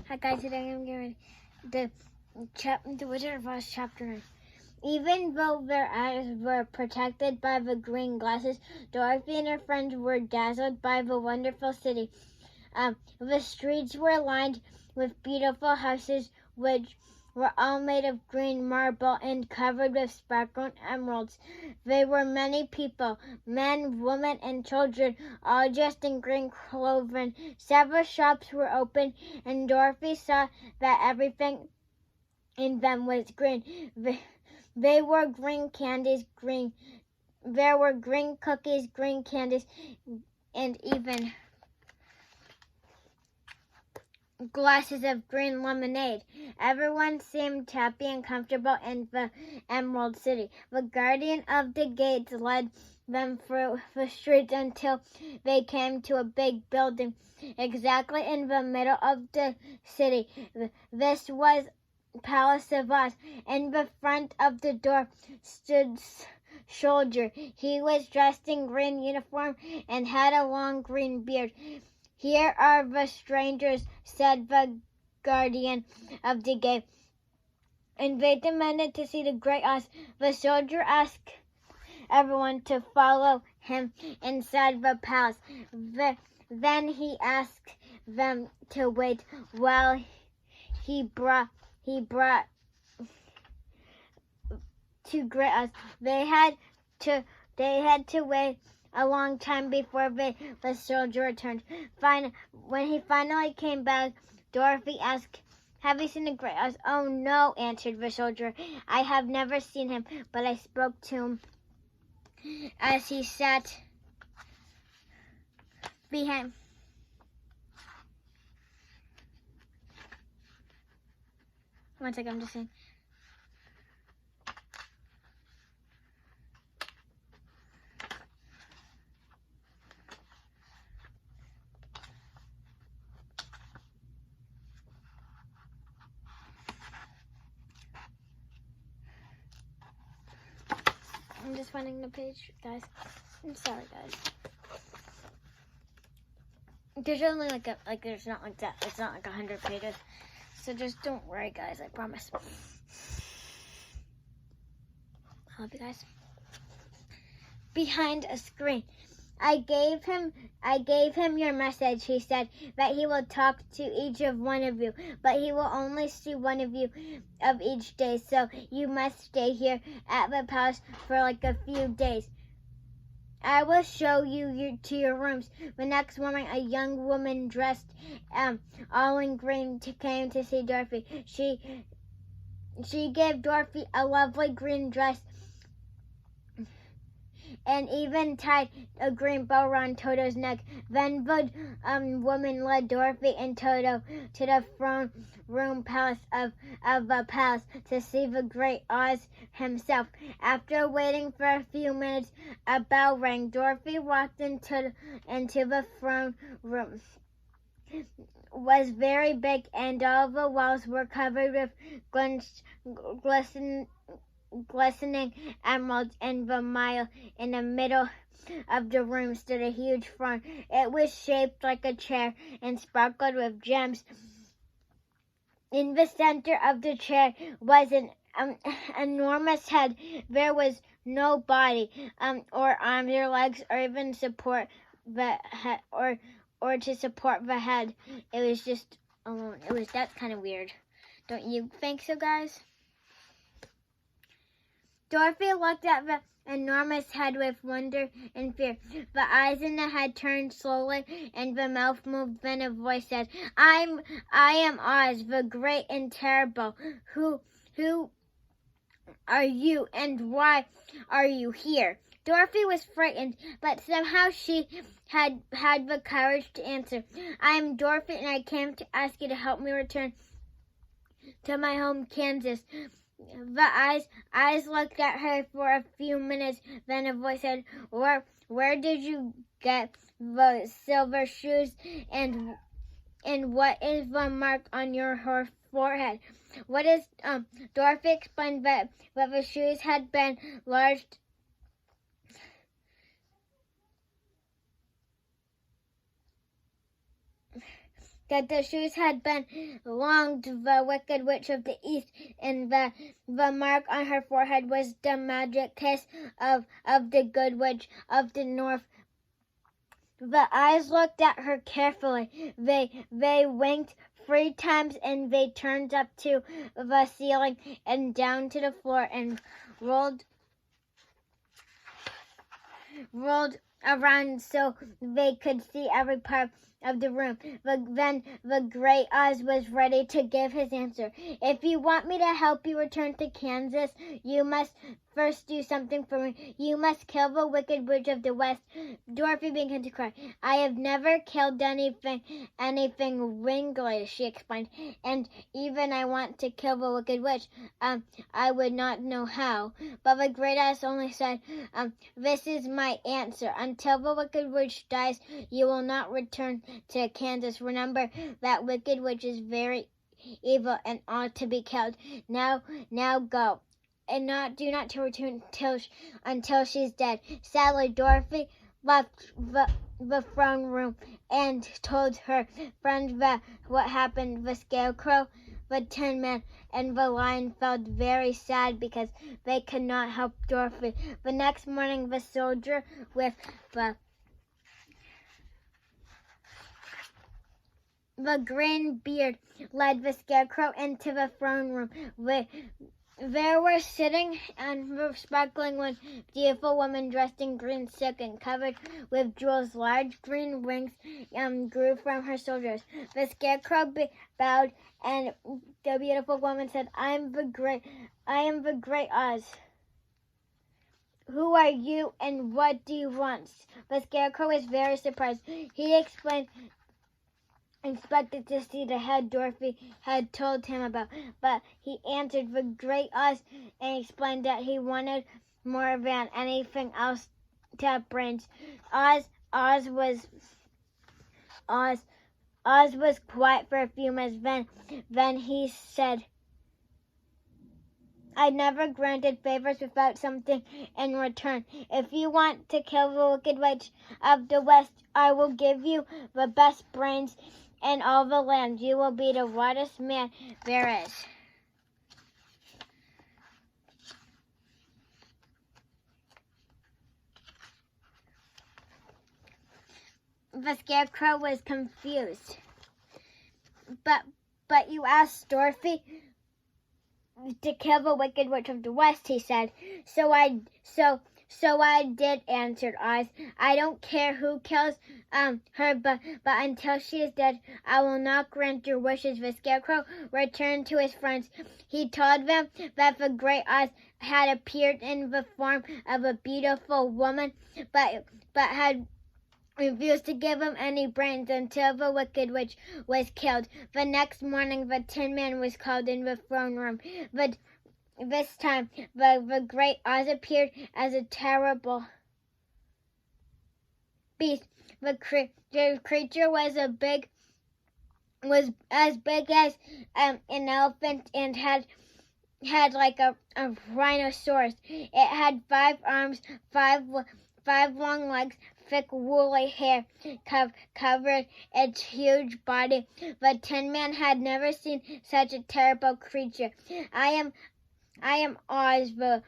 Hi guys, today I'm getting the Wizard of Oz chapter 9. Even though their eyes were protected by the green glasses, Dorothy and her friends were dazzled by the wonderful city. The streets were lined with beautiful houses, which were all made of green marble and covered with sparkling emeralds. There were many people, men, women, and children, all dressed in green clothing. Several shops were open, and Dorothy saw that everything in them was green. They were green candies, there were green cookies, green candies, and even glasses of green lemonade. Everyone seemed happy and comfortable in the Emerald City. The guardian of the gates led them through the streets until they came to a big building exactly in the middle of the city. This was Palace of Oz. In the front of the door stood soldier. He was dressed in green uniform and had a long green beard. "Here are the strangers," said the guardian of the gate, and they demanded to see the great Oz. The soldier asked everyone to follow him inside the palace. Then he asked them to wait while he brought to great Oz. They had to wait a long time before the soldier returned. When he finally came back, Dorothy asked, "Have you seen the great Oz?" "Oh, no," answered the soldier. "I have never seen him, but I spoke to him as he sat behind." One second, I'm just saying. I'm just finding the page, guys. I'm sorry, guys. There's only there's not like that. It's not like 100 pages. So just don't worry, guys. I promise. I love you guys. Behind a screen. I gave him your message," he said, "that he will talk to each of one of you, but he will only see one of you of each day, so you must stay here at the palace for like a few days. I will show you to your rooms." The next morning, a young woman dressed all in green came to see Dorothy. She gave Dorothy a lovely green dress and even tied a green bow around Toto's neck. Then the woman led Dorothy and Toto to the throne room palace of the palace to see the great Oz himself. After waiting for a few minutes, a bell rang. Dorothy walked into the throne room. It was very big, and all the walls were covered with glistening emeralds. In the mile in the middle of the room stood a huge throne. It was shaped like a chair and sparkled with gems. In the center of the chair was an enormous head. There was no body, or arms or legs, or even support the head, or to support the head. It was just alone. That's kind of weird. Don't you think so, guys? Dorothy looked at the enormous head with wonder and fear. The eyes in the head turned slowly, and the mouth moved. Then a voice said, I am Oz, the great and terrible. Who are you, and why are you here?" Dorothy was frightened, but somehow she had the courage to answer. "I am Dorothy, and I came to ask you to help me return to my home, Kansas." The eyes looked at her for a few minutes. Then a voice said, Where did you get the silver shoes, and what is the mark on your forehead?" "What is Dorothy explained that the shoes had been lodged that the shoes had belonged to the Wicked Witch of the East, and the mark on her forehead was the magic kiss of the Good Witch of the North. The eyes looked at her carefully. They winked 3 times, and they turned up to the ceiling and down to the floor and rolled around so they could see every part of the room. Then the Great Oz was ready to give his answer. If you want me to help you return to Kansas, you must first do something for me. You must kill the Wicked Witch of the West. Dorothy began to cry. I have never killed anything wingly, she explained. And even I want to kill the Wicked Witch. I would not know how. But the Great Oz only said, this is my answer. Until the Wicked Witch dies, you will not return to Kansas. Remember that Wicked Witch is very evil and ought to be killed. Now go. And do not return until she's dead. Sadly, Dorothy left the throne room and told her friends what happened. The Scarecrow, the Tin Man, and the Lion felt very sad because they could not help Dorothy. The next morning, the soldier with the green beard led the Scarecrow into the throne room. There were sitting and sparkling one beautiful woman dressed in green silk and covered with jewels. Large green wings grew from her shoulders. The Scarecrow bowed, and the beautiful woman said, I am the Great Oz. Who are you, and what do you want? The Scarecrow was very surprised. He expected to see the head Dorothy had told him about, but he answered the Great Oz and explained that he wanted more than anything else to have brains. Oz was quiet for a few minutes. Then he said, I never granted favors without something in return. If you want to kill the Wicked Witch of the West, I will give you the best brains in all the land. You will be the wisest man there is. The Scarecrow was confused. But you asked Dorothy to kill the Wicked Witch of the West, he said. So I did, answered Oz. I don't care who kills her, but until she is dead, I will not grant your wishes. The Scarecrow returned to his friends. He told them that the Great Oz had appeared in the form of a beautiful woman, but had refused to give him any brains until the Wicked Witch was killed. The next morning, the Tin Man was called in the throne room. But this time, the Great Oz appeared as a terrible beast. The creature was as big as an elephant and had like a rhinoceros. It had 5 arms, 5 long legs, thick woolly hair covered its huge body. The Tin Man had never seen such a terrible creature. I am Oz, the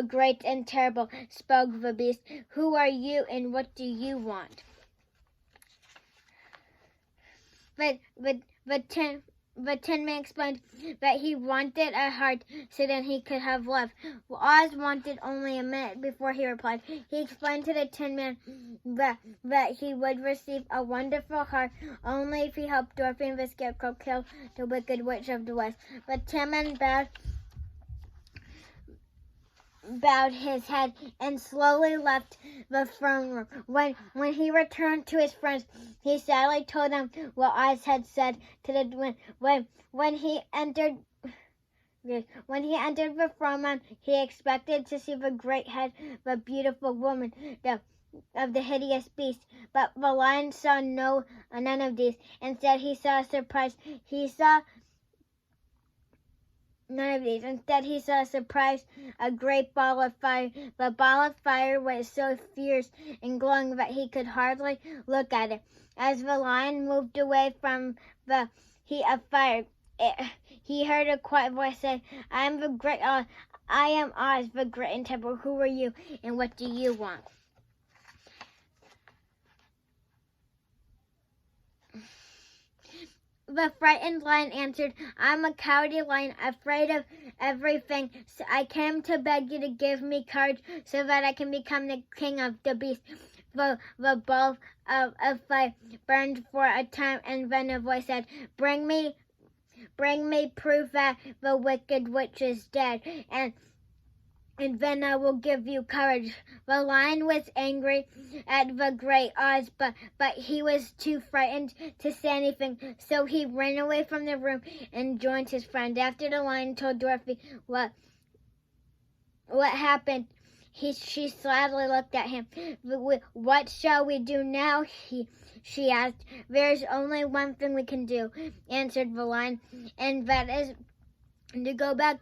great and terrible, spoke the beast. Who are you, and what do you want? The Tin Man explained that he wanted a heart so that he could have love. Oz wanted only a minute before he replied. He explained to the Tin Man that he would receive a wonderful heart only if he helped Dorothy and the Scarecrow kill the Wicked Witch of the West. The Tin Man bowed his head and slowly left the throne room. When he returned to his friends, he sadly told them what Oz had said to the when he entered the throne room. He expected to see the great head of a beautiful woman, of the hideous beast, but the Lion saw none of these. Instead, he saw a surprise. Instead, he saw a surprise, a great ball of fire. The ball of fire was so fierce and glowing that he could hardly look at it. As the Lion moved away from the heat of fire. He heard a quiet voice say, I am Oz, the great and terrible. Who are you, and what do you want? The frightened lion answered, I'm a cowardly lion, afraid of everything. So I came to beg you to give me courage so that I can become the king of the beasts. The ball of fire burned for a time, and then a voice said, Bring me proof that the wicked witch is dead, and then I will give you courage. The lion was angry at the great Oz, but he was too frightened to say anything, so he ran away from the room and joined his friend. After the lion told Dorothy what happened, she sadly looked at him. What shall we do now? She asked. There's only one thing we can do, answered the lion, and that is to go back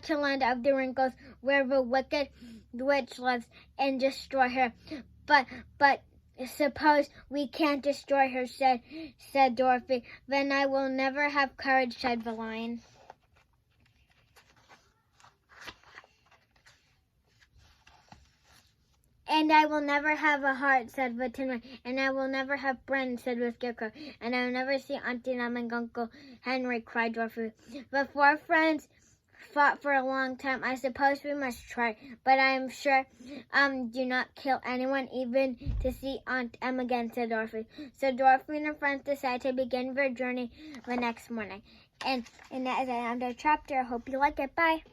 to land of the wrinkles, where the wicked witch lives, and destroy her. But suppose we can't destroy her, said Dorothy. Then I will never have courage, said the lion. And I will never have a heart, said the Tin Man. And I will never have brains, said the Scarecrow. And I will never see Auntie Em and Uncle Henry, cried Dorothy. The four friends fought for a long time. I suppose we must try, but I am sure do not kill anyone, even to see Aunt Em again, said Dorothy. So Dorothy and her friends decided to begin their journey the next morning. And that is the end of the chapter. I hope you like it. Bye.